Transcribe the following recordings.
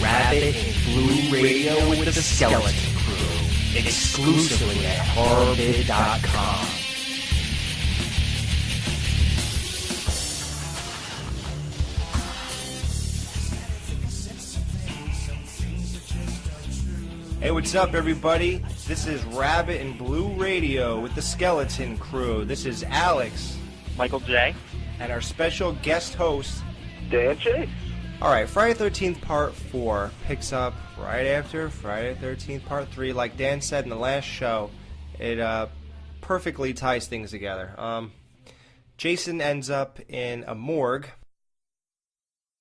Rabbit and Blue Radio with the Skeleton Crew, exclusively at horrorbid.com. Hey, what's up, everybody? This is Rabbit and Blue Radio with the Skeleton Crew. This is Alex. Michael J. And our special guest host, Dan Chase. Alright, Friday the 13th Part 4 picks up right after Friday the 13th Part 3. Like Dan said in the last show, it perfectly ties things together. Jason ends up in a morgue,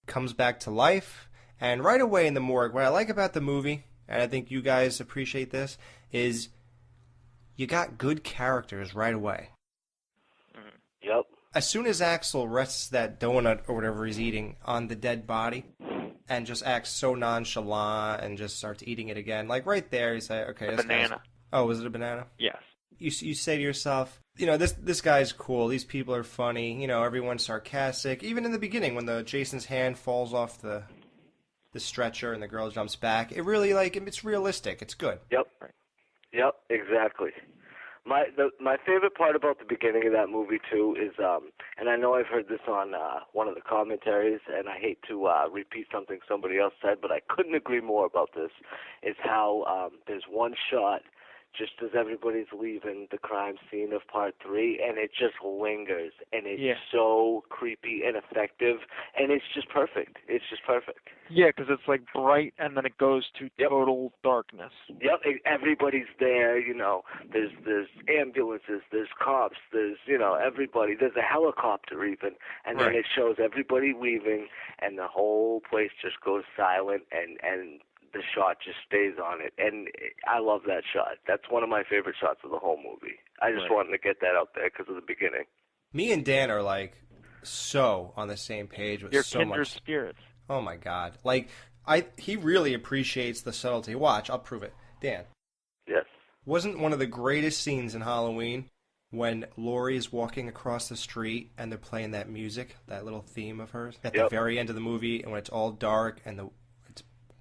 comes back to life, and right away in the morgue, what I like about the movie, and I think you guys appreciate this, is you got good characters right away. Yep. As soon as Axel rests that donut or whatever he's eating on the dead body and just acts so nonchalant and just starts eating it again, like right there, you say, okay, this banana. guy's... Oh, was it a banana? Yes. You say to yourself, you know, this guy's cool, these people are funny, you know, everyone's sarcastic. Even in the beginning when Jason's hand falls off the stretcher and the girl jumps back, it really, like, it's realistic, it's good. Yep. Yep, exactly. My favorite part about the beginning of that movie, too, is, and I know I've heard this on one of the commentaries, and I hate to repeat something somebody else said, but I couldn't agree more about this, is how there's one shot just as everybody's leaving the crime scene of Part 3, and it just lingers, and it's so creepy and effective, and it's just perfect. It's just perfect. Yeah, because it's like bright, and then it goes to total darkness. Yep, everybody's there, you know, there's ambulances, there's cops, there's, you know, everybody, there's a helicopter even, and then it shows everybody leaving, and the whole place just goes silent, and the shot just stays on it, and I love that shot. That's one of my favorite shots of the whole movie. I just wanted to get that out there because of the beginning. Me and Dan are, like, so on the same page with You're so kindred much... spirits. Oh, my God. Like, he really appreciates the subtlety. Watch, I'll prove it. Dan. Yes. Wasn't one of the greatest scenes in Halloween when Laurie is walking across the street and they're playing that music, that little theme of hers, at the very end of the movie, and when it's all dark and the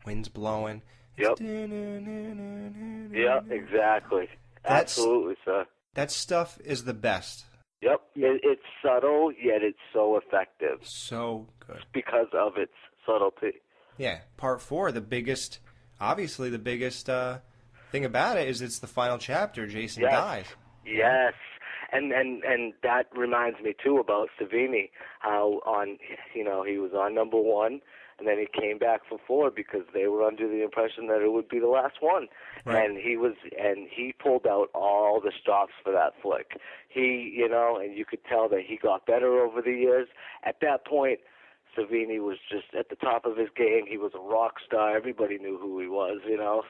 wind's blowing. Yep. Yeah, exactly. Absolutely, sir. That stuff is the best. Yep. It's subtle, yet it's so effective. So good. Because of its subtlety. Yeah. Part 4, obviously the biggest thing about it is it's the final chapter. Jason dies. Yes. And that reminds me, too, about Savini, how he was on number 1, and then he came back for 4 because they were under the impression that it would be the last one. Right. And he pulled out all the stops for that flick. And you could tell that he got better over the years. At that point, Savini was just at the top of his game. He was a rock star. Everybody knew who he was,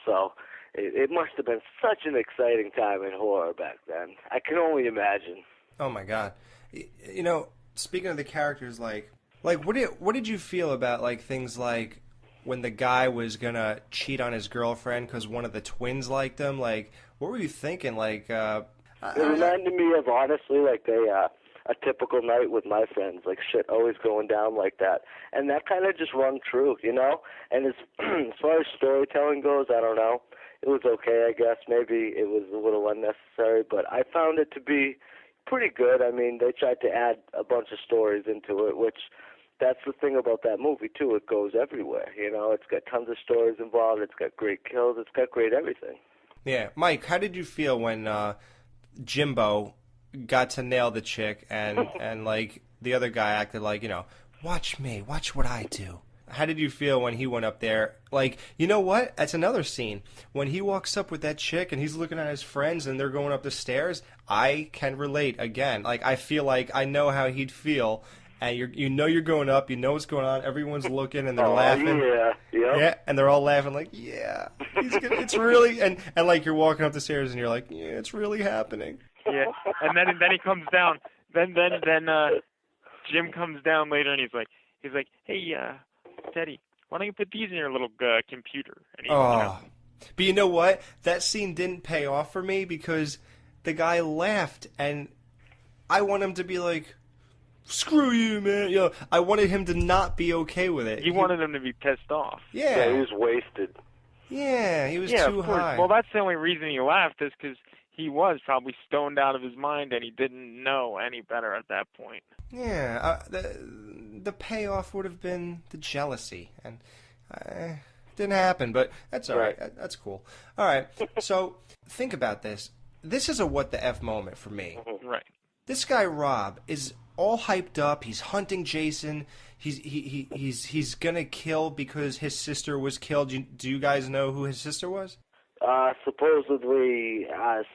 so it must have been such an exciting time in horror back then. I can only imagine. Oh, my God. Speaking of the characters, like what did you feel about, like, things like when the guy was gonna cheat on his girlfriend because one of the twins liked him? Like, what were you thinking? Like, it reminded me of, honestly, like a typical night with my friends, like shit always going down like that. And that kind of just rung true, And as far as storytelling goes, I don't know. It was okay, I guess. Maybe it was a little unnecessary, but I found it to be pretty good. I mean, they tried to add a bunch of stories into it, which that's the thing about that movie, too. It goes everywhere, It's got tons of stories involved. It's got great kills. It's got great everything. Yeah. Mike, how did you feel when Jimbo got to nail the chick and like, the other guy acted like, watch me, watch what I do? How did you feel when he went up there? Like, you know what? That's another scene. When he walks up with that chick and he's looking at his friends and they're going up the stairs, I can relate again. Like, I feel like I know how he'd feel. And you're going up, you know what's going on. Everyone's looking and they're laughing. Yeah, and they're all laughing like, yeah, it's really, and like you're walking up the stairs and you're like, yeah, it's really happening. Yeah, and then he comes down. Then Jim comes down later and he's like, hey, Teddy, why don't you put these in your little computer? And But you know what? That scene didn't pay off for me because the guy laughed, and I want him to be like, screw you, man. You know, I wanted him to not be okay with it. You wanted him to be pissed off. Yeah, he Yeah. was wasted. Yeah, he was Yeah, too of course. high. Well, that's the only reason he laughed is because he was probably stoned out of his mind and he didn't know any better at that point. Yeah, the payoff would have been the jealousy, and didn't happen. But that's all right. That's cool. All right. So think about this. This is a what the f moment for me. Right. This guy Rob is all hyped up. He's hunting Jason. He's gonna kill because his sister was killed. Do you guys know who his sister was? Supposedly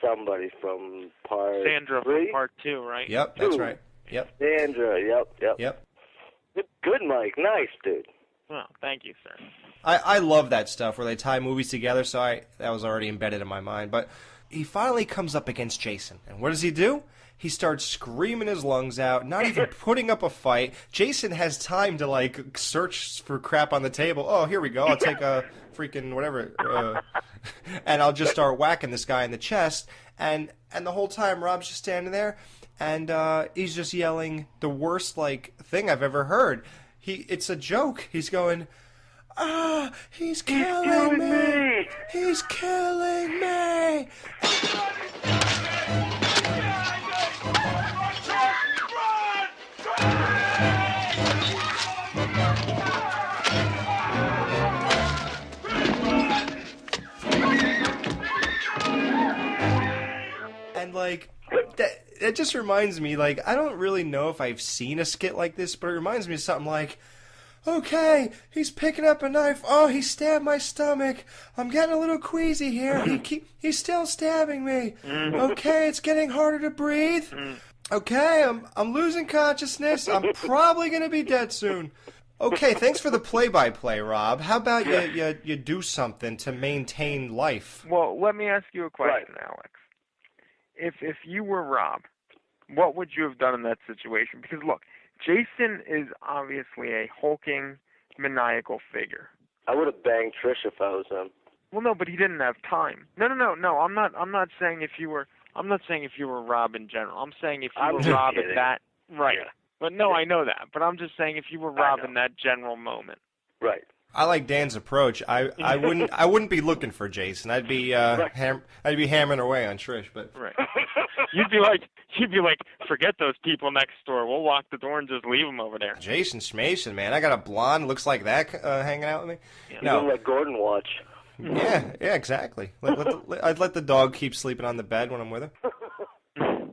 somebody from part Sandra 3? from part 2, right? Yep, that's right. Yep. Sandra, yep. Good, Mike. Nice, dude. Well, thank you, sir. I love that stuff where they tie movies together, so that was already embedded in my mind. But he finally comes up against Jason, and what does he do? He starts screaming his lungs out, not even putting up a fight. Jason has time to, like, search for crap on the table. Oh, here we go. I'll take a freaking whatever, and I'll just start whacking this guy in the chest. And the whole time, Rob's just standing there, and he's just yelling the worst, like, thing I've ever heard. It's a joke. He's going, he's killing me! He's killing me! And, like, that just reminds me, like, I don't really know if I've seen a skit like this, but it reminds me of something like, okay, he's picking up a knife. Oh, he stabbed my stomach. I'm getting a little queasy here. He's still stabbing me. Okay, it's getting harder to breathe. Okay, I'm losing consciousness. I'm probably going to be dead soon. Okay, thanks for the play-by-play, Rob. How about you do something to maintain life? Well, let me ask you a question, Alex. If you were Rob, what would you have done in that situation? Because, look, Jason is obviously a hulking, maniacal figure. I would have banged Trish if I was him. Well, no, but he didn't have time. No. I'm not saying if you were Rob in general. I'm saying if you were Rob at that. Right. Yeah. But no, I know that. But I'm just saying if you were Rob in that general moment. Right. I like Dan's approach. I wouldn't be looking for Jason. I'd be hammering away on Trish. But right. You'd be like, forget those people next door. We'll lock the door and just leave them over there. Jason Schmason, man, I got a blonde looks like that hanging out with me. Yeah. No, let Gordon watch. Yeah, exactly. I'd let the dog keep sleeping on the bed when I'm with her.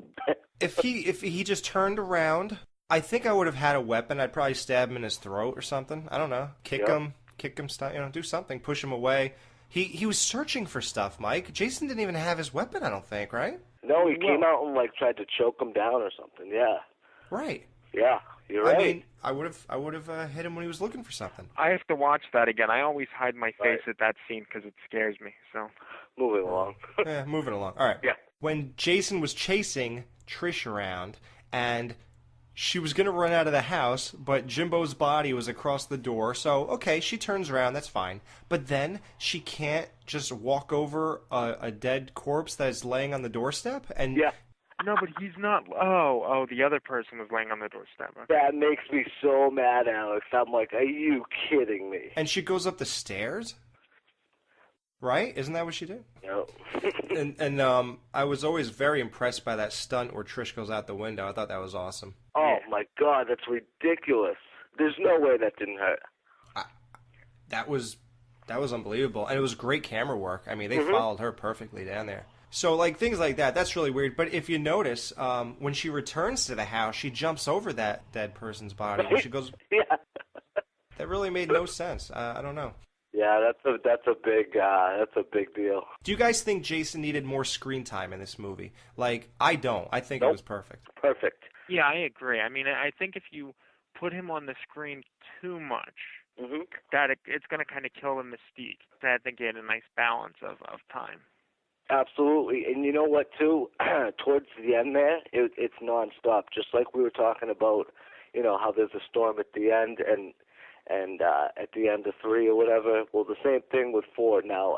If he just turned around, I think I would have had a weapon. I'd probably stab him in his throat or something. I don't know. Kick him, do something, push him away. He was searching for stuff, Mike. Jason didn't even have his weapon, I don't think, right? No, he came out and tried to choke him down or something. Yeah. Right. Yeah, you're right. I mean, I would have hit him when he was looking for something. I have to watch that again. I always hide my face at that scene because it scares me. So. Moving along. Yeah, moving along. All right. Yeah. When Jason was chasing Trish around and she was going to run out of the house, but Jimbo's body was across the door. So, okay, she turns around. That's fine. But then she can't just walk over a dead corpse that is laying on the doorstep? And yeah. No, but he's not. Oh, the other person was laying on the doorstep. Okay. That makes me so mad, Alex. I'm like, are you kidding me? And she goes up the stairs? Right? Isn't that what she did? No. and I was always very impressed by that stunt where Trish goes out the window. I thought that was awesome. Oh, my God, that's ridiculous. There's no way that didn't hurt. That was unbelievable. And it was great camera work. I mean, they followed her perfectly down there. So, things like that, that's really weird. But if you notice, when she returns to the house, she jumps over that dead person's body. And she goes, yeah. That really made no sense. I don't know. Yeah, that's a big deal. Do you guys think Jason needed more screen time in this movie? I don't. I think it was perfect. Perfect. Yeah, I agree. I mean, I think if you put him on the screen too much, that it's going to kind of kill the mystique. I think he had a nice balance of time. Absolutely. And you know what, too? Towards the end there, it's nonstop. Just like we were talking about, how there's a storm at the end and at the end of 3 or whatever. Well, the same thing with 4. Now,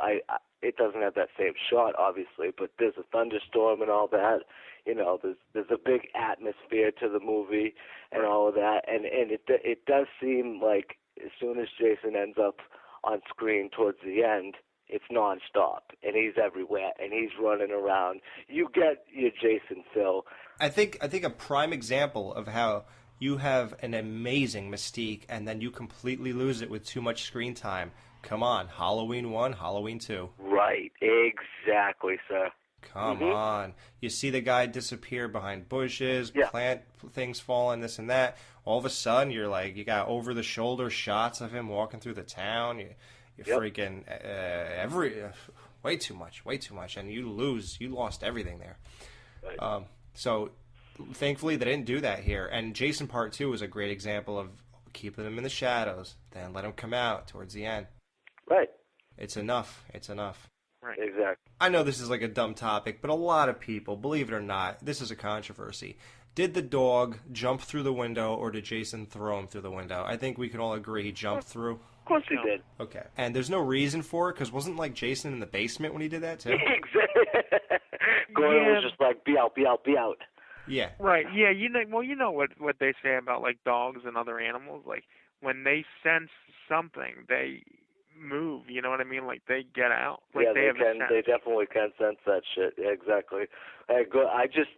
it doesn't have that same shot, obviously, but there's a thunderstorm and all that. You know, there's a big atmosphere to the movie and all of that, and it does seem like as soon as Jason ends up on screen towards the end, it's nonstop, and he's everywhere, and he's running around. You get your Jason, Phil. I think a prime example of how you have an amazing mystique, and then you completely lose it with too much screen time. Come on, Halloween 1, Halloween 2. Right, exactly, sir. Come on. You see the guy disappear behind bushes, plant things falling, this and that. All of a sudden, you're like, you got over-the-shoulder shots of him walking through the town. You're freaking way too much, and you lost everything there. Right. So, thankfully, they didn't do that here. And Jason Part 2 was a great example of keeping them in the shadows, then let them come out towards the end. Right. It's enough. It's enough. Right. Exactly. I know this is like a dumb topic, but a lot of people, believe it or not, this is a controversy. Did the dog jump through the window, or did Jason throw him through the window? I think we can all agree he jumped through. Of course he did. Okay. And there's no reason for it, because wasn't like Jason in the basement when he did that, too? Exactly. Gordon was just like, be out, be out, be out. Yeah. Right. Yeah. You know what they say about like dogs and other animals. Like when they sense something, they move. You know what I mean? Like they get out. Like Yeah, they have a sense. They definitely can sense that shit. Yeah, exactly. I just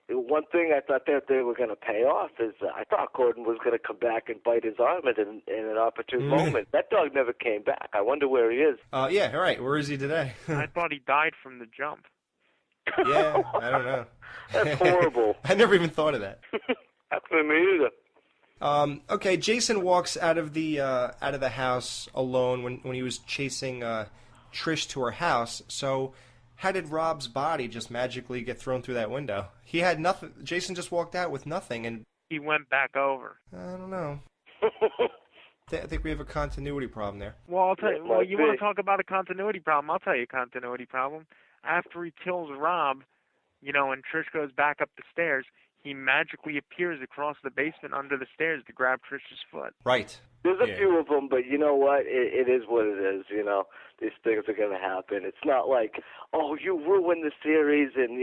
one thing I thought that they were going to pay off is I thought Gordon was going to come back and bite his arm in an opportune moment. That dog never came back. I wonder where he is. Yeah. All right. Where is he today? I thought he died from the jump. Yeah. I don't know. That's horrible. I never even thought of that. Actually, me either. Okay, Jason walks out of the house alone when he was chasing Trish to her house. So, how did Rob's body just magically get thrown through that window? He had nothing. Jason just walked out with nothing, and He went back over. I don't know. I think we have a continuity problem there. Well, I'll tell you. It Well, might you be. want to talk about a continuity problem? I'll tell you a continuity problem. After he kills Rob, and Trish goes back up the stairs, he magically appears across the basement under the stairs to grab Trish's foot. Right. There's a Yeah. few of them, but you know what? It is what it is. These things are going to happen. It's not like, oh, you ruined the series and,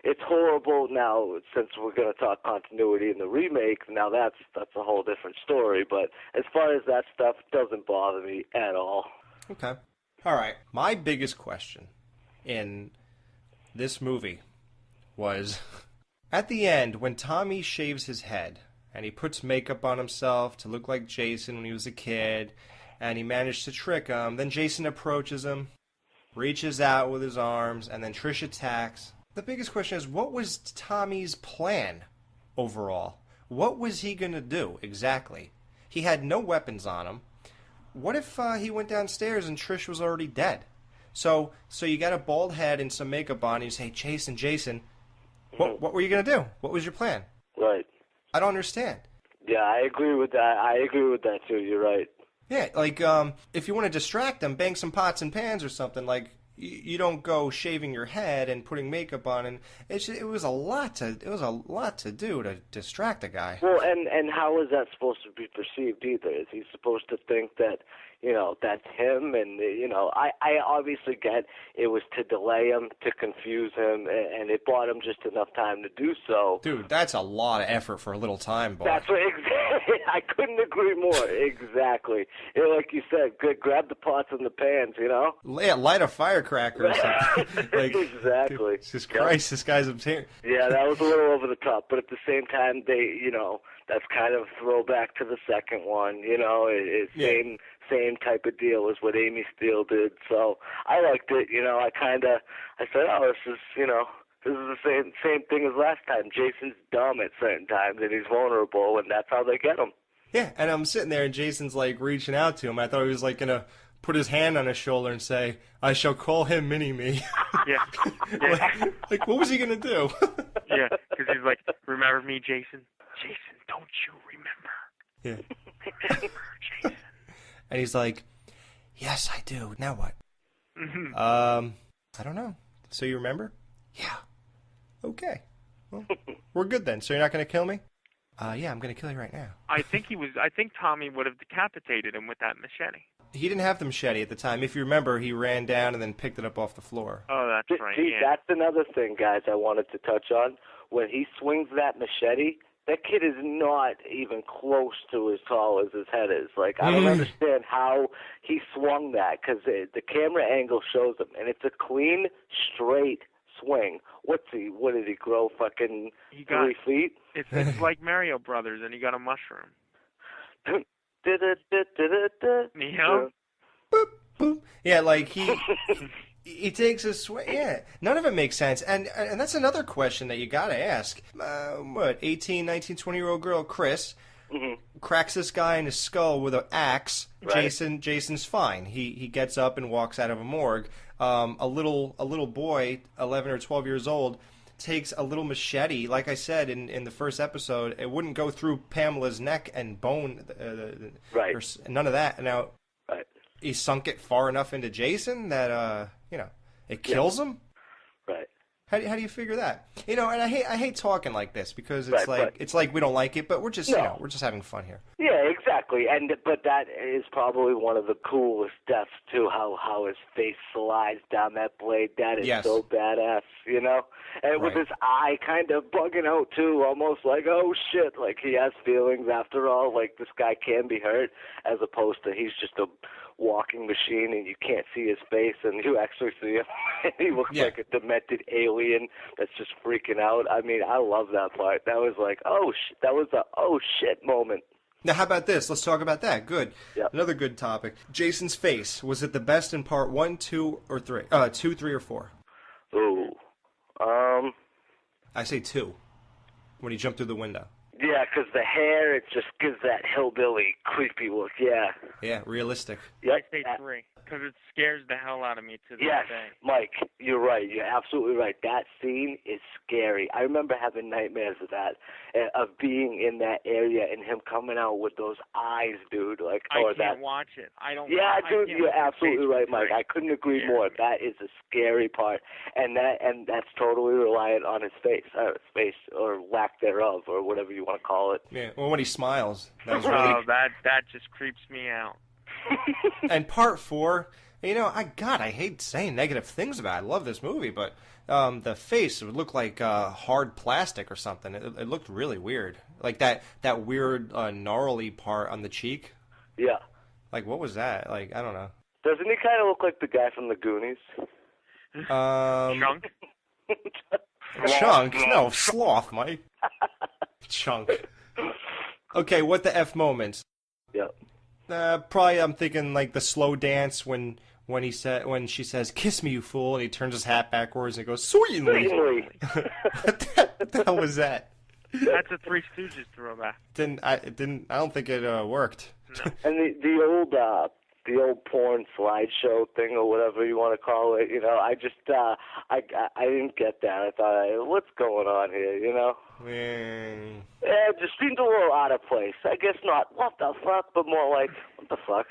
it's horrible. Now, since we're going to talk continuity in the remake, now that's a whole different story. But as far as that stuff, it doesn't bother me at all. Okay. All right. My biggest question in this movie was at the end when Tommy shaves his head and he puts makeup on himself to look like Jason when he was a kid, and he managed to trick him. Then Jason approaches him, reaches out with his arms, and then Trish attacks. The biggest question is, what was Tommy's plan overall? What was he going to do exactly? He had no weapons on him. What if he went downstairs and Trish was already dead? So you got a bald head and some makeup on, and you say, Jason, what were you going to do? What was your plan? Right. I don't understand. Yeah, I agree with that. I agree with that, too. You're right. Yeah, like, if you want to distract them, bang some pots and pans or something, like, you don't go shaving your head and putting makeup on, and it was a lot to do to distract a guy. Well, and how is that supposed to be perceived either? Is he supposed to think that, that's him? And, I obviously get it was to delay him, to confuse him, and it bought him just enough time to do so. Dude, that's a lot of effort for a little time, boy. That's what exactly. I couldn't agree more. Exactly. Like you said, grab the pots and the pans, Yeah, light a firecracker or something. Like, exactly. Jesus Christ, this guy's obscene. Yeah, that was a little over the top, but at the same time, that's kind of throwback to the second one. It's same type of deal as what Amy Steele did. So I liked it. I said, oh, this is the same thing as last time. Jason's dumb at certain times, and he's vulnerable, and that's how they get him. Yeah, and I'm sitting there, and Jason's, like, reaching out to him. I thought he was, like, going to put his hand on his shoulder and say, I shall call him Mini-Me. Yeah. like, what was he going to do? Yeah, because he's like, remember me, Jason? Jason, don't you remember? Yeah. Remember, Jason. And he's like, yes, I do. Now what? Mm-hmm. I don't know. So you remember? Yeah. Okay. Well, we're good then. So you're not going to kill me? Yeah, I'm going to kill you right now. I think Tommy would have decapitated him with that machete. He didn't have the machete at the time. If you remember, he ran down and then picked it up off the floor. Oh, that's right. See, Yeah. that's another thing, guys, I wanted to touch on. When he swings that machete, that kid is not even close to as tall as his head is. Like, I don't understand how he swung that, because the camera angle shows him, and it's a clean, straight swing. What did he grow, fucking 3 feet? It's like Mario Brothers, and he got a mushroom. You know? Boop, boop. Yeah, like he takes a swing. Yeah, none of it makes sense. And that's another question that you got to ask. 18, 19, 20-year-old girl, Chris, cracks this guy in his skull with an axe. Right. Jason's fine. He gets up and walks out of a morgue. A little boy, 11 or 12 years old, takes a little machete. Like I said in the first episode, it wouldn't go through Pamela's neck and bone. Right. None of that. Now, Right. he sunk it far enough into Jason that it kills him. Right. How do you figure that? And I hate talking like this because it's Right, it's like we don't like it, but we're just No. we're just having fun here. Yeah, exactly. But that is probably one of the coolest deaths too. How his face slides down that blade. That is Yes. so badass, And with Right. his eye kind of bugging out too, almost like, oh shit, like he has feelings after all. Like this guy can be hurt, as opposed to he's just a walking machine and you can't see his face and you actually see him and he looks Yeah. like a demented alien that's just freaking out. I mean, I love that part. That was like, that was a oh shit moment. Now, how about this? Let's talk about that. Good. Yep. Another good topic. Jason's face. Was it the best in part 1, 2, or 3? 2, 3, or 4? Ooh. I say 2. When he jumped through the window. Yeah, 'cause the hair, it just gives that hillbilly creepy look, yeah. Yeah, realistic. Yep. I say 3, because it scares the hell out of me to this Yes, day. Mike, you're right. You're absolutely right. That scene is scary. I remember having nightmares of that, of being in that area and him coming out with those eyes, dude. Like, I or can't that. watch it. I don't. Yeah, I dude, can't you're watch it. absolutely right, Mike. I couldn't agree Yeah. more. That is a scary part, and that's totally reliant on his face, or lack thereof, or whatever you want to call it. Yeah. Well, when he smiles, that was really. Oh, that just creeps me out. And part 4, I hate saying negative things about it. I love this movie, but the face would look like hard plastic or something. It looked really weird. Like that weird gnarly part on the cheek. Yeah. Like, what was that? Like, I don't know. Doesn't he kind of look like the guy from the Goonies? Chunk. Chunk? No, sloth, Mike. Chunk. Okay, what the F moments? Yep. Probably I'm thinking like the slow dance when she says "kiss me, you fool," and he turns his hat backwards and goes "sweetly." What the hell was that? That's a Three Stooges throwback. I don't think it worked. No. And the old porn slideshow thing or whatever you want to call it, I just I didn't get that. I thought, what's going on here, Yeah, it just seemed a little out of place. I guess not what the fuck, but more like what the fuck.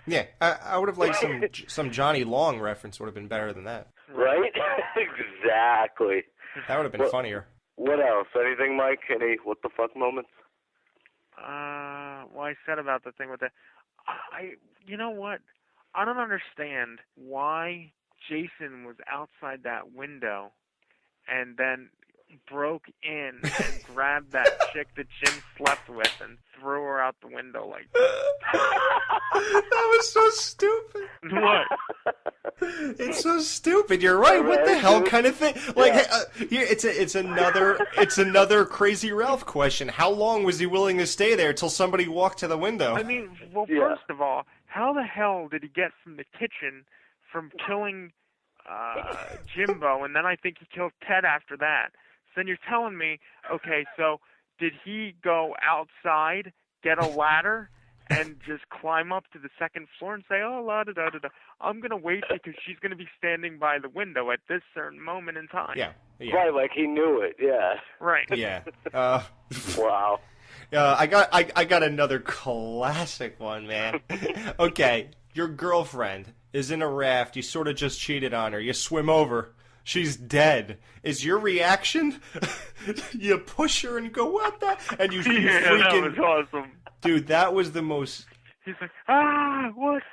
Yeah, I would have liked some Johnny Long reference would have been better than that. Right? Exactly. That would have been funnier. What else? Anything, Mike? Any what the fuck moments? Well, I said about the thing with the... You know what? I don't understand why Jason was outside that window and then broke in and grabbed that chick that Jim slept with and threw her out the window like That was so stupid. What? It's so stupid. You're right. What the hell kind of thing? Like, here, it's another Crazy Ralph question. How long was he willing to stay there till somebody walked to the window? I mean, well, Yeah. first of all, how the hell did he get from the kitchen from killing Jimbo, and then I think he killed Ted after that? So then you're telling me, okay, so did he go outside, get a ladder, and just climb up to the second floor and say, oh, la-da-da-da-da, I'm going to wait because she's going to be standing by the window at this certain moment in time. Yeah. Right, like he knew it. Yeah. Right. Yeah. Wow. I got another classic one, man. Okay, your girlfriend is in a raft. You sort of just cheated on her. You swim over. She's dead. Is your reaction? You push her and go, what the? And you Yeah, freaking... that was awesome. Dude, that was the most He's like, what's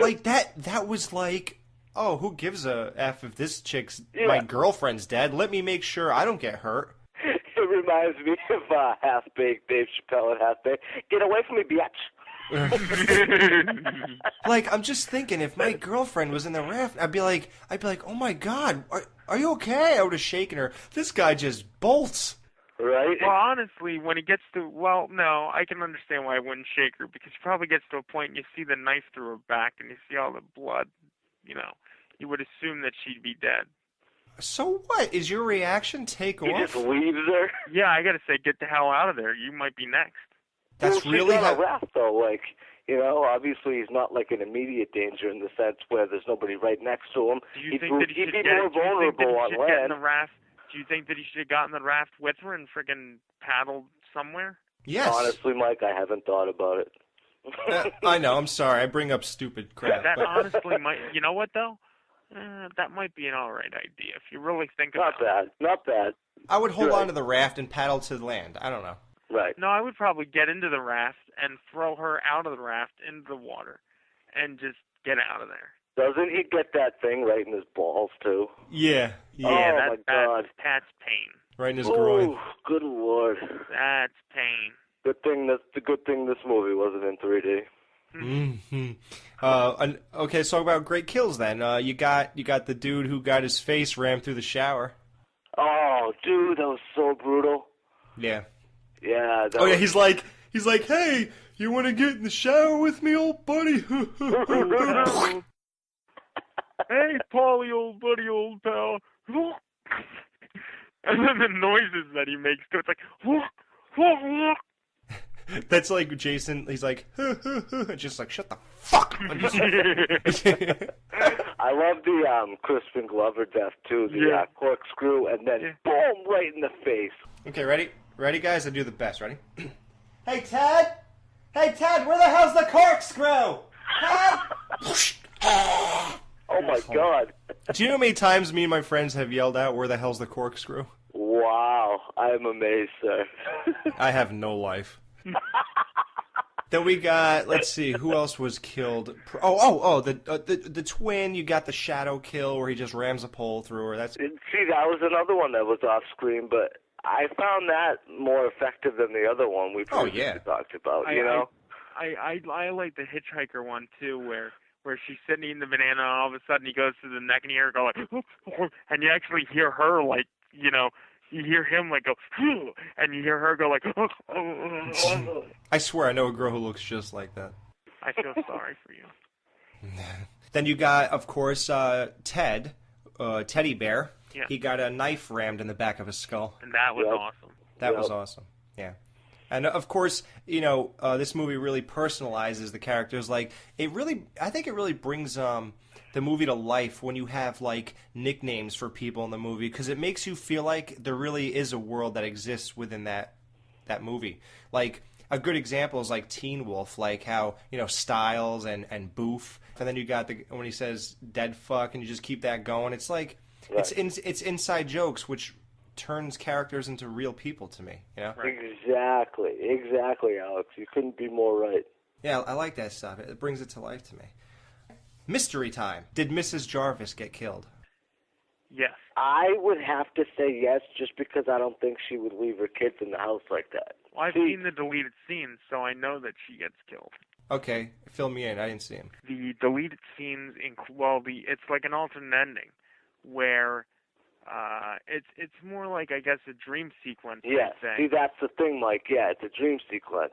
like that was like, oh, who gives a F if this chick's my girlfriend's dead? Let me make sure I don't get hurt. It reminds me of Half-Baked Dave Chappelle and Half-Baked. Get away from me, bitch. Like, I'm just thinking, if my girlfriend was in the raft, I'd be like, oh my God, are you okay? I would have shaken her. This guy just bolts. Right? Well, honestly, when he gets to, no, I can understand why I wouldn't shake her, because he probably gets to a point and you see the knife through her back and you see all the blood, you would assume that she'd be dead. So what? Is your reaction take He off? just leaves her. Yeah, I gotta say, get the hell out of there. You might be next. That's Well, really she's on a raft, though. Like, obviously he's not like an immediate danger in the sense where there's nobody right next to him. Do you think that he should get in the raft? Do you think that he should have gotten the raft with her and friggin' paddled somewhere? Yes. Honestly, Mike, I haven't thought about it. I know. I'm sorry. I bring up stupid crap. That honestly might. You know what though? That might be an all right idea if you really think about it. Not bad. I would hold on to the raft and paddle to the land. I don't know. Right. No, I would probably get into the raft and throw her out of the raft into the water, and just get out of there. Doesn't he get that thing right in his balls too? Yeah. Oh my God. That's pain. Right in his groin. Oh, good Lord. That's pain. Good thing this movie wasn't in 3D. Mm-hmm. Okay, so about great kills then. You got the dude who got his face rammed through the shower. Oh, dude, that was so brutal. Yeah. Yeah. Yeah. He's like, hey, you want to get in the shower with me, old buddy? Hey, Paulie, old buddy, old pal. And then the noises that he makes too. It's like, That's like Jason. He's like, just like, shut the fuck up. I love the Crispin Glover death too. The corkscrew, and then boom, right in the face. Okay, ready, guys. I do the best. Ready? Hey, Ted, where the hell's the corkscrew? Ted. Oh my God. Do you know how many times me and my friends have yelled out, "Where the hell's the corkscrew"? Wow, I'm amazed, sir. I have no life. Then we got, let's see, who else was killed? The twin. You got the shadow kill where he just rams a pole through her. That's. See, that was another one that was off screen, but I found that more effective than the other one we previously talked about. I like the hitchhiker one too, where she's sitting eating the banana, and all of a sudden he goes to the neck, and you hear her go like, and you actually hear her like, you hear him like go, and you hear her go like, I swear I know a girl who looks just like that. I feel sorry for you. Then you got, of course, Ted, Teddy Bear. Yeah. He got a knife rammed in the back of his skull. And that was awesome. That was awesome. Yeah. And of course, this movie really personalizes the characters. Like, I think it really brings the movie to life when you have like nicknames for people in the movie, because it makes you feel like there really is a world that exists within that movie. Like a good example is like Teen Wolf, like how Styles and Boof, and then you got when he says "dead fuck" and you just keep that going. It's like it's inside jokes which turns characters into real people to me, Right. Exactly, Alex. You couldn't be more right. Yeah, I like that stuff. It brings it to life to me. Mystery time. Did Mrs. Jarvis get killed? Yes. I would have to say yes, just because I don't think she would leave her kids in the house like that. Well, I've seen the deleted scenes, so I know that she gets killed. Okay, fill me in. I didn't see him. The deleted scenes, it's like an alternate ending, where it's more like, I guess, a dream sequence. Yeah, see, that's the thing, Mike. Yeah, it's a dream sequence.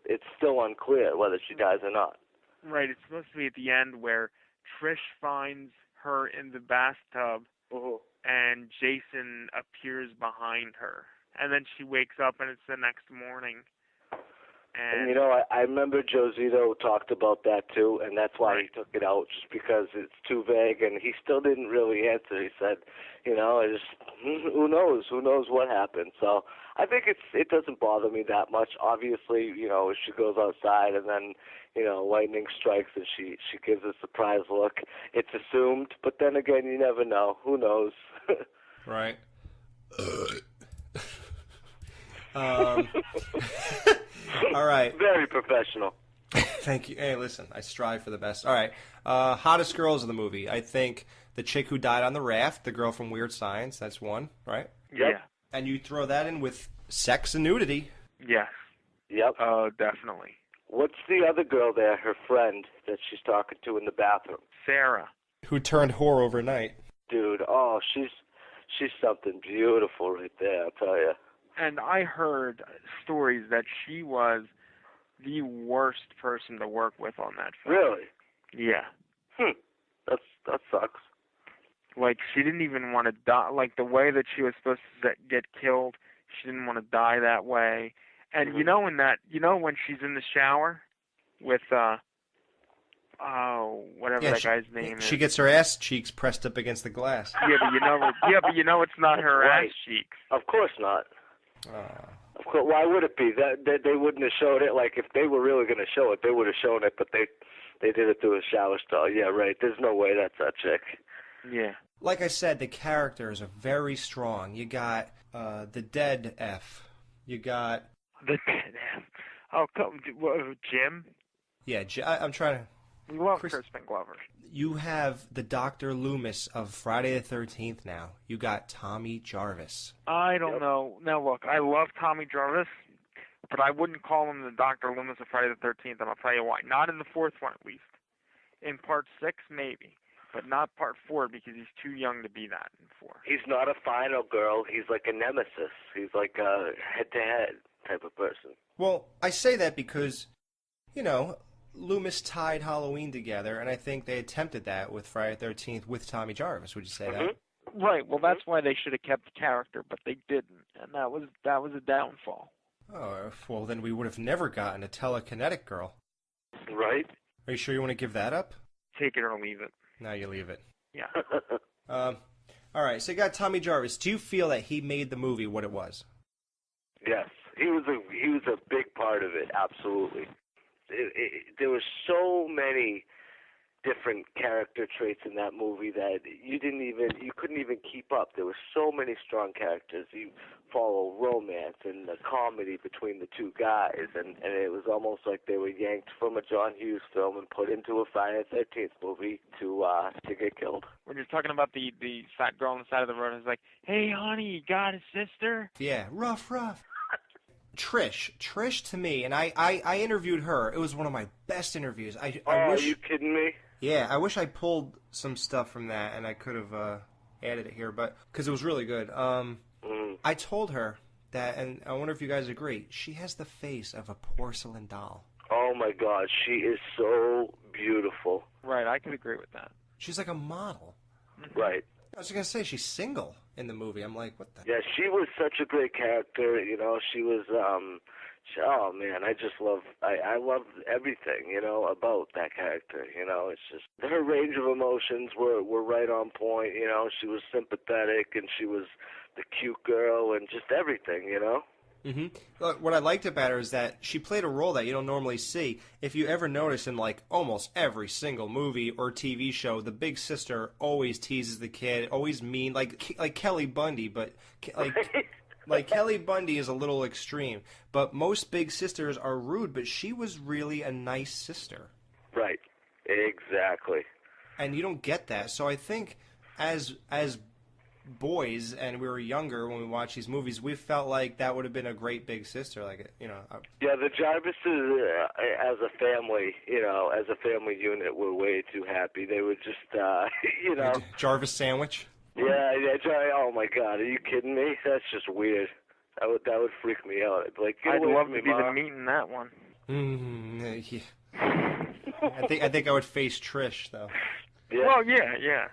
It's still unclear whether she dies or not. Right, it's supposed to be at the end where Trish finds her in the bathtub, and Jason appears behind her. And then she wakes up, and it's the next morning. And I remember Joe Zito talked about that too, and that's why he took it out, just because it's too vague, and he still didn't really answer. He said, who knows what happened. So I think it doesn't bother me that much. Obviously, if she goes outside and then, lightning strikes and she gives a surprise look, it's assumed, but then again, you never know. Who knows? Right. All right. Very professional. Thank you. Hey, listen, I strive for the best. All right. Hottest girls in the movie. I think the chick who died on the raft, the girl from Weird Science, that's one, right? Yeah. And you throw that in with sex and nudity. Yes. Yep. Oh, definitely. What's the other girl there, her friend, that she's talking to in the bathroom? Sarah. Who turned whore overnight. Dude, oh, she's something beautiful right there, I'll tell you. And I heard stories that she was the worst person to work with on that film. Really? Yeah. That sucks. Like, she didn't even want to die. Like, the way that she was supposed to get killed, she didn't want to die that way. And you know when she's in the shower with, whatever that guy's name is. She gets her ass cheeks pressed up against the glass. Yeah, but you know it's not her Right. ass cheeks. Of course not. Of course, why would it be? That they wouldn't have showed it. Like, if they were really going to show it, they would have shown it, but they did it through a shower stall. Yeah, right. There's no way that's that chick. Yeah. Like I said, the characters are very strong. You got the dead F. You got... The oh, Jim? Yeah, I'm trying to... We love Crispin Glover. You have the Dr. Loomis of Friday the 13th now. You got Tommy Jarvis. I don't know. Now, look, I love Tommy Jarvis, but I wouldn't call him the Dr. Loomis of Friday the 13th, and I'll tell you why. Not in the fourth one, at least. In part 6, maybe, but not part 4 because he's too young to be that in 4. He's not a final girl. He's like a nemesis. He's like a head-to-head type of person. Well, I say that because, you know, Loomis tied Halloween together, and I think they attempted that with Friday the 13th with Tommy Jarvis. Would you say that? Right. Well, that's why they should have kept the character, but they didn't, and that was a downfall. Oh, well, then we would have never gotten a telekinetic girl. Right? Are you sure you want to give that up? Take it or leave it. Now you leave it. Yeah. All right, so you got Tommy Jarvis. Do you feel that he made the movie what it was? Yes. He was a big part of it, absolutely. There were so many different character traits in that movie that you couldn't even keep up. There were so many strong characters. You follow romance and the comedy between the two guys, and it was almost like they were yanked from a John Hughes film and put into a Friday the 13th movie to get killed. When you're talking about the fat girl on the side of the road, it's like, hey, honey, you got a sister? Yeah, rough. Trish to me, and I interviewed her. It was one of my best interviews. I wish, are you kidding me? Yeah, I wish I pulled some stuff from that, and I could have added it here, but because it was really good. I told her that, and I wonder if you guys agree, she has the face of a porcelain doll. Oh, my God. She is so beautiful. Right, I could agree with that. She's like a model. Right. I was going to say, she's single in the movie. I'm like, what the... Yeah, she was such a great character. You know, she was, oh, man, I love everything, you know, about that character. You know, it's just, her range of emotions were right on point. You know, she was sympathetic, and she was the cute girl, and just everything, you know? What I liked about her is that she played a role that you don't normally see. If you ever notice in like almost every single movie or TV show, the big sister always teases the kid, always mean, like Kelly Bundy, but like Kelly Bundy is a little extreme. But most big sisters are rude, but she was really a nice sister. Right. Exactly. And you don't get that. So I think as boys, and we were younger when we watched these movies, we felt like that would have been a great big sister, like, you know. Yeah, the Jarvises, as a family, you know, as a family unit, were way too happy. They were just, you know. Jarvis sandwich? Yeah, oh my God, are you kidding me? That's just weird. That would freak me out. Like, I'd love to be the meat in that one. Yeah. I think I would face Trish, though. Yeah. Well, yeah.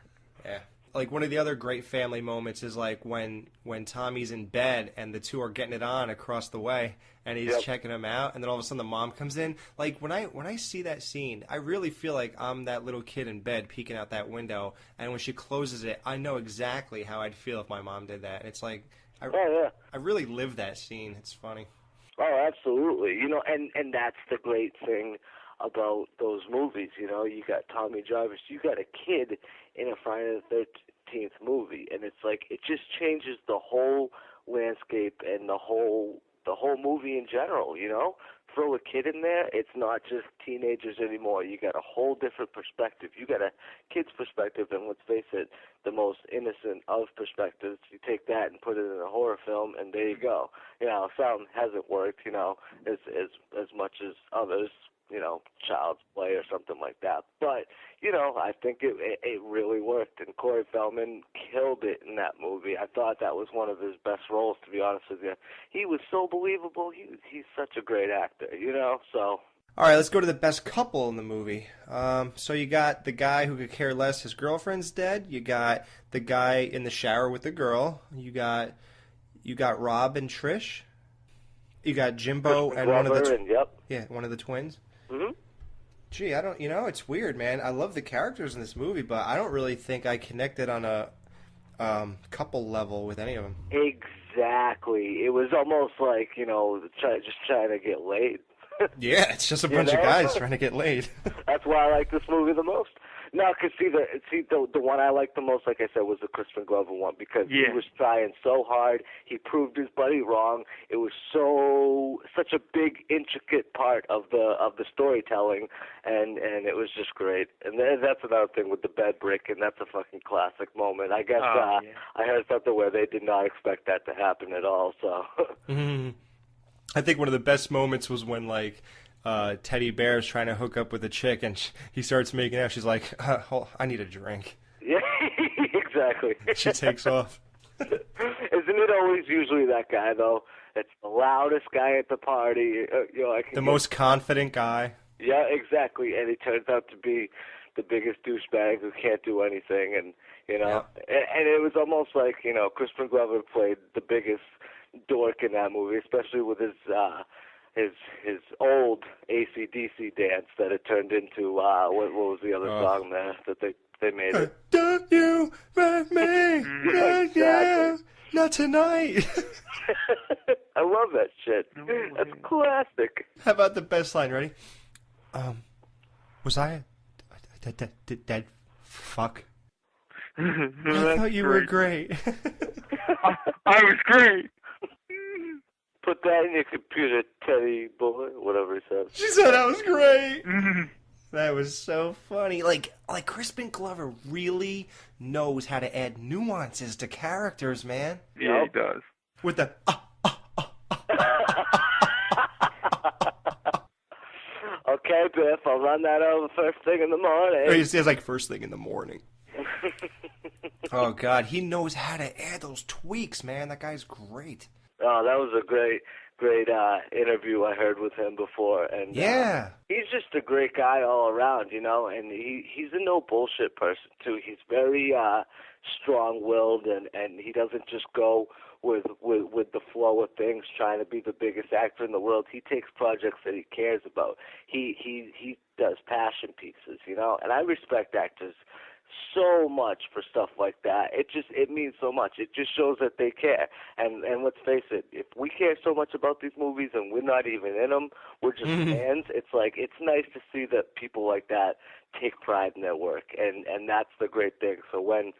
Yeah. Like, one of the other great family moments is, like, when Tommy's in bed and the two are getting it on across the way, and he's checking him out, and then all of a sudden the mom comes in. Like, when I see that scene, I really feel like I'm that little kid in bed peeking out that window, and when she closes it, I know exactly how I'd feel if my mom did that. And it's like, I really live that scene. It's funny. Oh, absolutely. You know, and that's the great thing about those movies. You know, you got Tommy Jarvis, you got a kid in a Friday the 13th movie, and it's like, it just changes the whole landscape and the whole the whole movie in general, you know? Throw a kid in there, it's not just teenagers anymore. You got a whole different perspective. You got a kid's perspective, and let's face it, the most innocent of perspectives. You take that and put it in a horror film, and there you go. You know, some hasn't worked, you know, as much as others, you know, Child's Play or something like that. But, you know, I think it really worked, and Corey Feldman killed it in that movie. I thought that was one of his best roles, to be honest with you. He was so believable. He's such a great actor, you know, so... All right, let's go to the best couple in the movie. So you got the guy who could care less, his girlfriend's dead. You got the guy in the shower with the girl. You got Rob and Trish. You got Jimbo and one of the one of the twins. Mm-hmm. Gee, I don't, you know, it's weird, man. I love the characters in this movie, but I don't really think I connected on a couple level with any of them. Exactly. It was almost like, you know, just trying to get laid. Yeah, it's just a bunch of guys trying to get laid. That's why I like this movie the most. No, because the one I liked the most, like I said, was the Crispin Glover one, because he was trying so hard. He proved his buddy wrong. It was such a big, intricate part of the storytelling, and it was just great. And that's another thing with the bed brick, and that's a fucking classic moment. I guess I heard something where they did not expect that to happen at all. So. Mm-hmm. I think one of the best moments was when, like, Teddy Bear's trying to hook up with a chick, and he starts making out. She's like, I need a drink. Yeah, exactly. She takes off. Isn't it always usually that guy, though? That's the loudest guy at the party. You know, the most confident guy. Yeah, exactly. And he turns out to be the biggest douchebag who can't do anything. And, you know, and it was almost like, you know, Crispin Glover played the biggest dork in that movie, especially with his old AC/DC dance that it turned into. What was the other song there that they made it? Don't you let me? Exactly. Not tonight. I love that shit. That's classic. How about the best line? Ready? Was I a dead fuck? I thought you were great. I was great. Put that in your computer, Teddy boy, whatever he said. She said I was great. That was so funny. Like Crispin Glover really knows how to add nuances to characters, man. Yeah, he does. With the Okay, Biff, I'll run that over first thing in the morning. Or he says like first thing in the morning. Oh God, he knows how to add those tweaks, man. That guy's great. Oh, that was a great interview I heard with him before, and he's just a great guy all around, you know. And he's a no bullshit person too. He's very strong-willed, and he doesn't just go with the flow of things, trying to be the biggest actor in the world. He takes projects that he cares about. He does passion pieces, you know. And I respect actors so much for stuff like that. It means so much. It just shows that they care. And let's face it, if we care so much about these movies and we're not even in them, we're just fans. It's like, it's nice to see that people like that take pride in their work, and that's the great thing. So when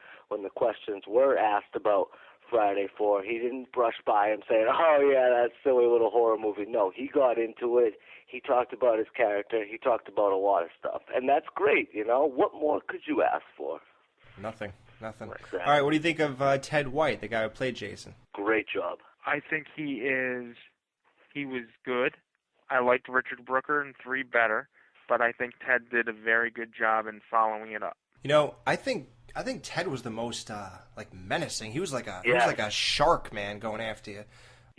the questions were asked about Friday 4, he didn't brush by him saying, oh yeah, that silly little horror movie. No, he got into it. He talked about his character. He talked about a lot of stuff. And that's great, you know? What more could you ask for? Nothing. Exactly. All right, what do you think of Ted White, the guy who played Jason? Great job. I think he was good. I liked Richard Brooker in 3 better, but I think Ted did a very good job in following it up. You know, I think Ted was the most like menacing. He was like a shark, man, going after you.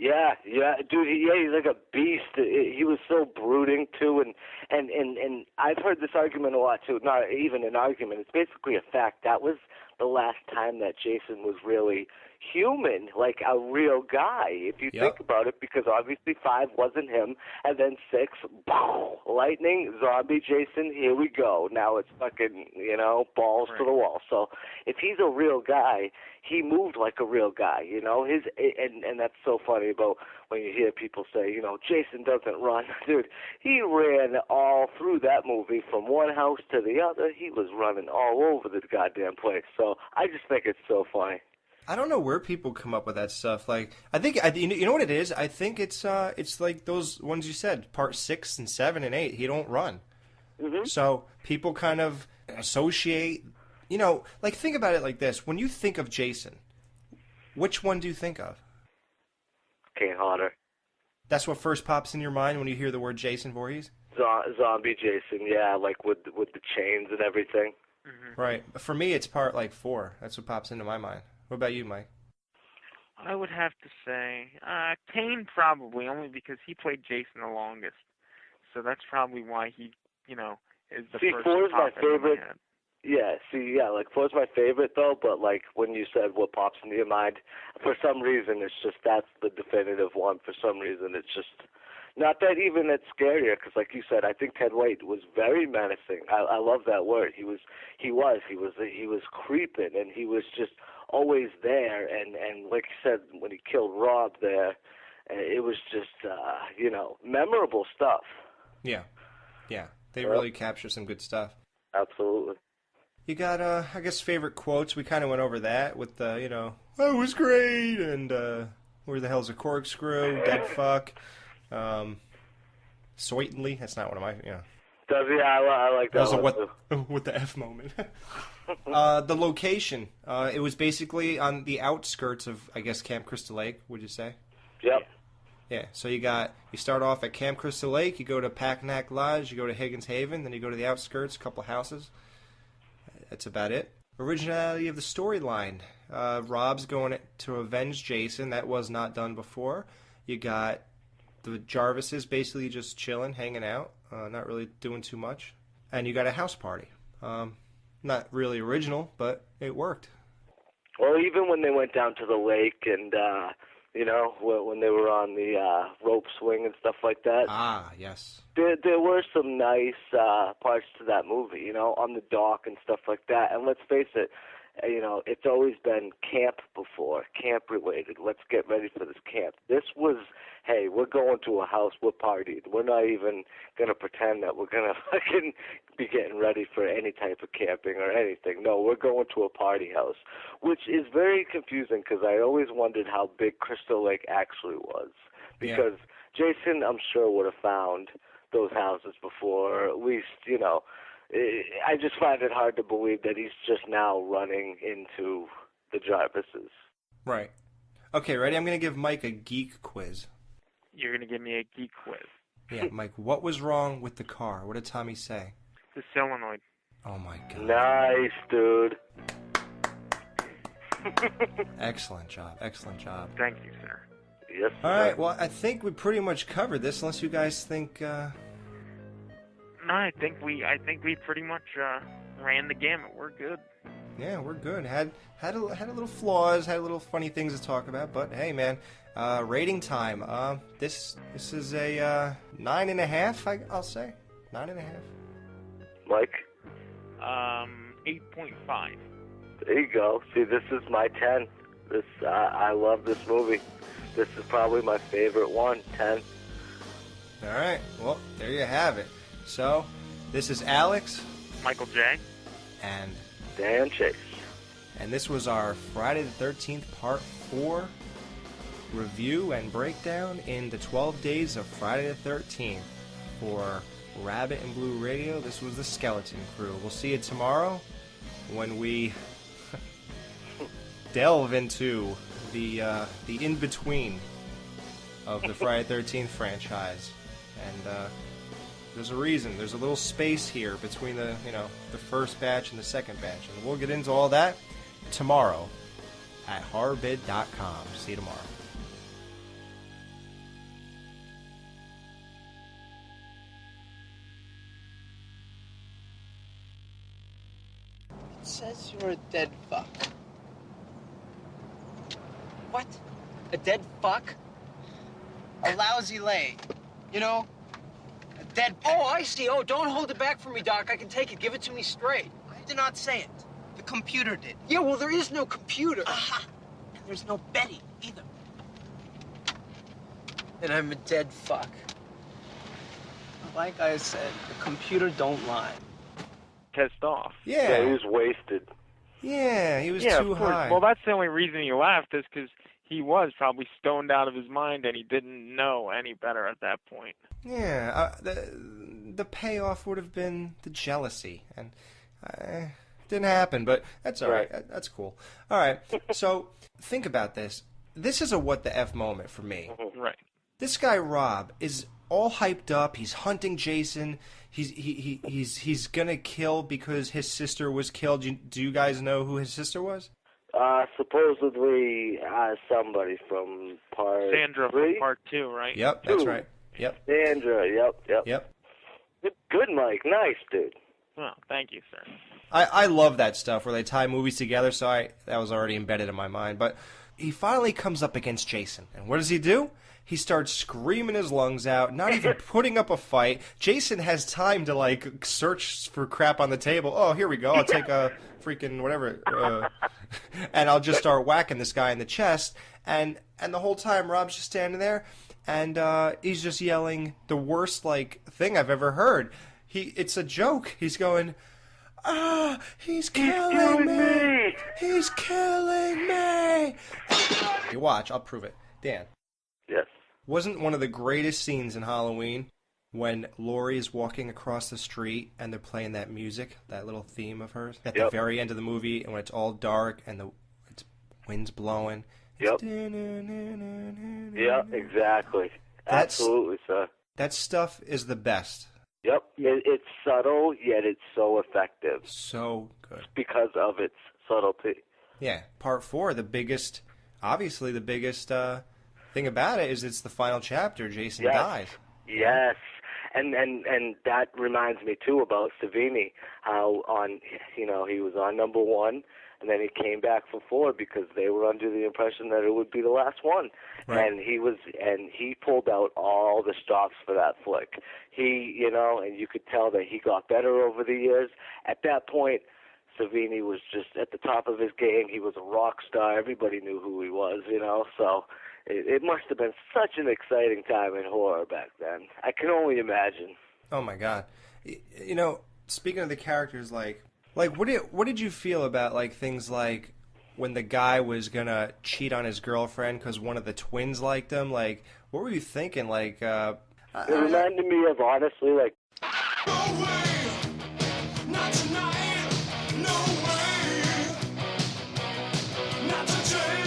Yeah, dude. Yeah, he's like a beast. He was so brooding too, and I've heard this argument a lot too. Not even an argument; it's basically a fact. That was the last time that Jason was really human, like a real guy, if you think about it, because obviously 5 wasn't him, and then 6, boom, lightning, zombie Jason, here we go. Now it's fucking, you know, balls to the wall. So if he's a real guy, he moved like a real guy, you know. And that's so funny about when you hear people say, you know, Jason doesn't run. Dude, he ran all through that movie from one house to the other. He was running all over the goddamn place. So I just think it's so funny. I don't know where people come up with that stuff. Like, I think you know what it is. I think it's like those ones you said, part 6 and 7 and 8. He don't run, so people kind of associate. You know, like think about it like this: when you think of Jason, which one do you think of? Kane Hodder. That's what first pops in your mind when you hear the word Jason Voorhees? Zombie Jason, yeah, like with the chains and everything. Right. For me, it's part like 4. That's what pops into my mind. What about you, Mike? I would have to say Kane probably, only because he played Jason the longest. So that's probably why he, is the first. 4 is my favorite. Yeah, like 4 is my favorite though, but like when you said what pops into your mind, for some reason it's just that's the definitive one. For some reason it's just not that even it's scarier, because like you said, I think Ted White was very menacing. I love that word. He was creeping, and he was just always there. And like you said, when he killed Rob there, it was just memorable stuff. Yeah. They really capture some good stuff. Absolutely. You got, I guess, favorite quotes. We kind of went over that with the, that was great, and where the hell's a corkscrew, dead fuck, certainly. That's not one of my, I like that. That was one a what the F moment. The location. It was basically on the outskirts of, I guess, Camp Crystal Lake, would you say? Yep. Yeah, so you start off at Camp Crystal Lake, you go to Packnack Lodge, you go to Higgins Haven, then you go to the outskirts, a couple houses. That's about it. Originality of the storyline. Rob's going to avenge Jason. That was not done before. You got the Jarvises basically just chilling, hanging out, not really doing too much. And you got a house party. Not really original, but it worked. Well, even when they went down to the lake and, when they were on the rope swing and stuff like that. Ah, yes. There were some nice parts to that movie, on the dock and stuff like that. And let's face it, it's always been camp before, camp-related. Let's get ready for this camp. This was, hey, we're going to a house, we're partying. We're not even going to pretend that we're going to fucking be getting ready for any type of camping or anything. No, we're going to a party house, which is very confusing because I always wondered how big Crystal Lake actually was. Because Jason, I'm sure, would have found those houses before, or at least, I just find it hard to believe that he's just now running into the Jarvises. Right. Okay, ready? I'm going to give Mike a geek quiz. You're going to give me a geek quiz. Yeah, Mike, what was wrong with the car? What did Tommy say? The solenoid. Oh, my God. Nice, dude. Excellent job. Thank you, sir. Yes, All right, well, I think we pretty much covered this, unless you guys think... No, I think we pretty much ran the gamut. We're good. Yeah, we're good. Had a little flaws, had a little funny things to talk about, but hey, man, rating time. This is a 9.5. I'll say 9.5. Mike? 8.5. There you go. See, this is my 10. I love this movie. This is probably my favorite one. 10. All right. Well, there you have it. So, this is Alex, Michael J. and Dan Chase. And this was our Friday the 13th Part 4 review and breakdown in the 12 days of Friday the 13th. For Rabbit and Blue Radio, this was the Skeleton Crew. We'll see you tomorrow when we delve into the in-between of the Friday the 13th franchise. And there's a reason. There's a little space here between the first batch and the second batch. And we'll get into all that tomorrow at horrorbid.com. See you tomorrow. It says you're a dead fuck. What? A dead fuck? A lousy lay. A dead... Oh, I see. Oh, don't hold it back from me, Doc. I can take it. Give it to me straight. I did not say it. The computer did. Yeah, well, there is no computer. Aha. And there's no Betty, either. And I'm a dead fuck. Like I said, the computer don't lie. Pissed off. Yeah. He was wasted. Yeah, he was Yeah, too of course. high. Well, that's the only reason he laughed is because he was probably stoned out of his mind and he didn't know any better at that point. Yeah, the payoff would have been the jealousy, and didn't happen. But that's all right. That's cool. All right. So think about this. This is a what the F moment for me. Right. This guy Rob is all hyped up. He's hunting Jason. He's gonna kill because his sister was killed. Do you guys know who his sister was? Supposedly somebody from part Sandra 3? from part 2, right? Yep, that's right. Yep. Sandra, yep. Good, Mike. Nice, dude. Oh, thank you, sir. I love that stuff where they tie movies together, so that was already embedded in my mind. But he finally comes up against Jason, and what does he do? He starts screaming his lungs out, not even putting up a fight. Jason has time to, like, search for crap on the table. Oh, here we go. I'll take a freaking whatever, and I'll just start whacking this guy in the chest. And the whole time, Rob's just standing there, and he's just yelling the worst, like, thing I've ever heard. It's a joke. He's going, he's killing me! He's killing me! You watch, I'll prove it. Dan. Yes. Wasn't one of the greatest scenes in Halloween when Laurie is walking across the street and they're playing that music, that little theme of hers, at the very end of the movie, and when it's all dark and the wind's blowing. Yep. Yeah, exactly. Absolutely, sir. That stuff is the best. Yep. It's subtle, yet it's so effective. So good. Because of its subtlety. Yeah. Part 4, obviously the biggest thing about it is it's the final chapter. Jason dies. Yes. And that reminds me, too, about Savini, how he was on number 1, and then he came back for 4 because they were under the impression that it would be the last one. Right. And he pulled out all the stops for that flick. And you could tell that he got better over the years. At that point, Savini was just at the top of his game. He was a rock star. Everybody knew who he was, so it must have been such an exciting time in horror back then. I can only imagine. Oh my God. Speaking of the characters, like what did you feel about like things like when the guy was gonna cheat on his girlfriend because one of the twins liked him? Like, what were you thinking? Like, it reminded me of, honestly, like. No way, not tonight. No way, not today.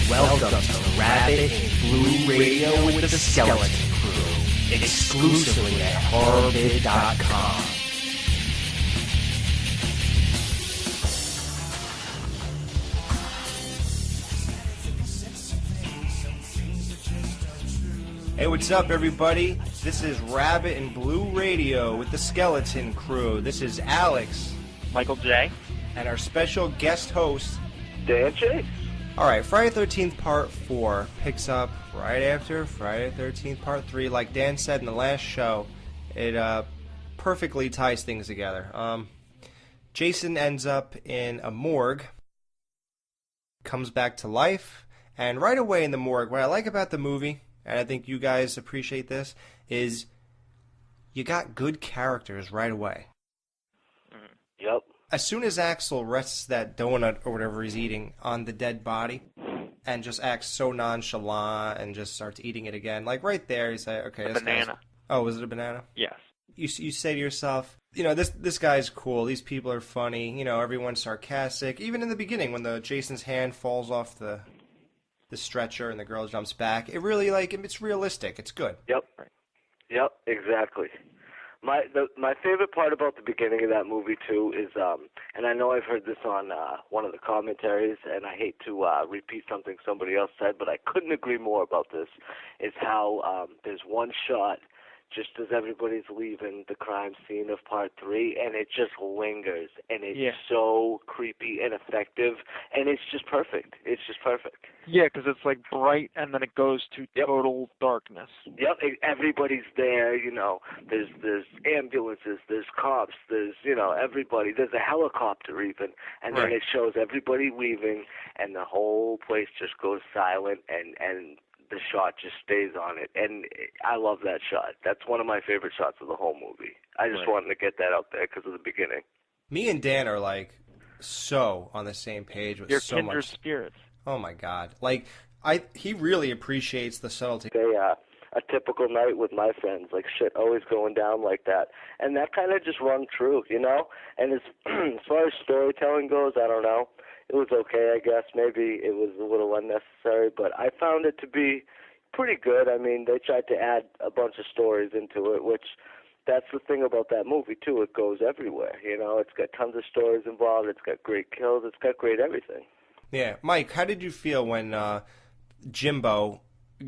Welcome to Rabbit and Blue Radio with the Skeleton Crew, exclusively at horrorbid.com. Hey, what's up, everybody? This is Rabbit and Blue Radio with the Skeleton Crew. This is Alex. Michael J. And our special guest host, Dan Chase. All right, Friday the 13th Part 4 picks up right after Friday the 13th Part 3. Like Dan said in the last show, it perfectly ties things together. Jason ends up in a morgue, comes back to life, and right away in the morgue, what I like about the movie, and I think you guys appreciate this, is you got good characters right away. Yep. As soon as Axel rests that donut or whatever he's eating on the dead body and just acts so nonchalant and just starts eating it again, like right there, you say, okay, this banana. Oh, was it a banana? Yes. You say to yourself, this guy's cool. These people are funny. Everyone's sarcastic. Even in the beginning, when Jason's hand falls off the stretcher and the girl jumps back, it really it's realistic. It's good. Yep. Yep. Exactly. My favorite part about the beginning of that movie, too, is, and I know I've heard this on one of the commentaries, and I hate to repeat something somebody else said, but I couldn't agree more about this, is how there's one shot just as everybody's leaving the crime scene of part 3, and it just lingers, and it's so creepy and effective, and it's just perfect. It's just perfect. Yeah, because it's like bright, and then it goes to total darkness. Yep, everybody's there, you know, there's ambulances, there's cops, there's, you know, everybody, there's a helicopter even, and then it shows everybody leaving, and the whole place just goes silent, and the shot just stays on it, and I love that shot. That's one of my favorite shots of the whole movie. I just wanted to get that out there because of the beginning. Me and Dan are like so on the same page with so much. You're kindred spirits. Oh my God! Like he really appreciates the subtlety. A typical night with my friends, like shit always going down like that, and that kind of just rung true, you know. And as far as storytelling goes, I don't know. It was okay, I guess. Maybe it was a little unnecessary, but I found it to be pretty good. I mean, they tried to add a bunch of stories into it, which that's the thing about that movie, too. It goes everywhere, you know. It's got tons of stories involved. It's got great kills. It's got great everything. Yeah. Mike, how did you feel when Jimbo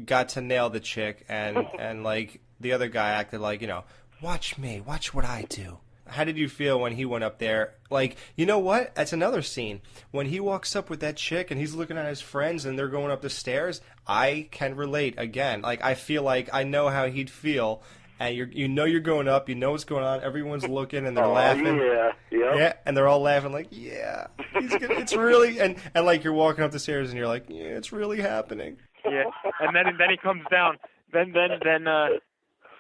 got to nail the chick and like, the other guy acted like, you know, watch me, watch what I do? How did you feel when he went up there? Like, you know what? That's another scene. When he walks up with that chick and he's looking at his friends and they're going up the stairs, I can relate again. Like, I feel like I know how he'd feel. And you know you're going up, you know what's going on. Everyone's looking and they're laughing. Yeah, and they're all laughing like, yeah, it's really, and like you're walking up the stairs and you're like, yeah, it's really happening. Yeah, and then he comes down. Then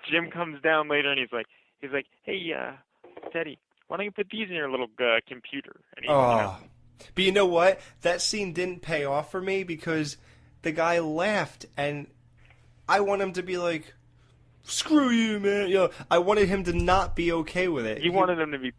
Jim comes down later and he's like, hey, Teddy, why don't you put these in your little computer? And he, But you know what? That scene didn't pay off for me because the guy laughed, and I want him to be like, screw you, man. You know, I wanted him to not be okay with it. You wanted him to be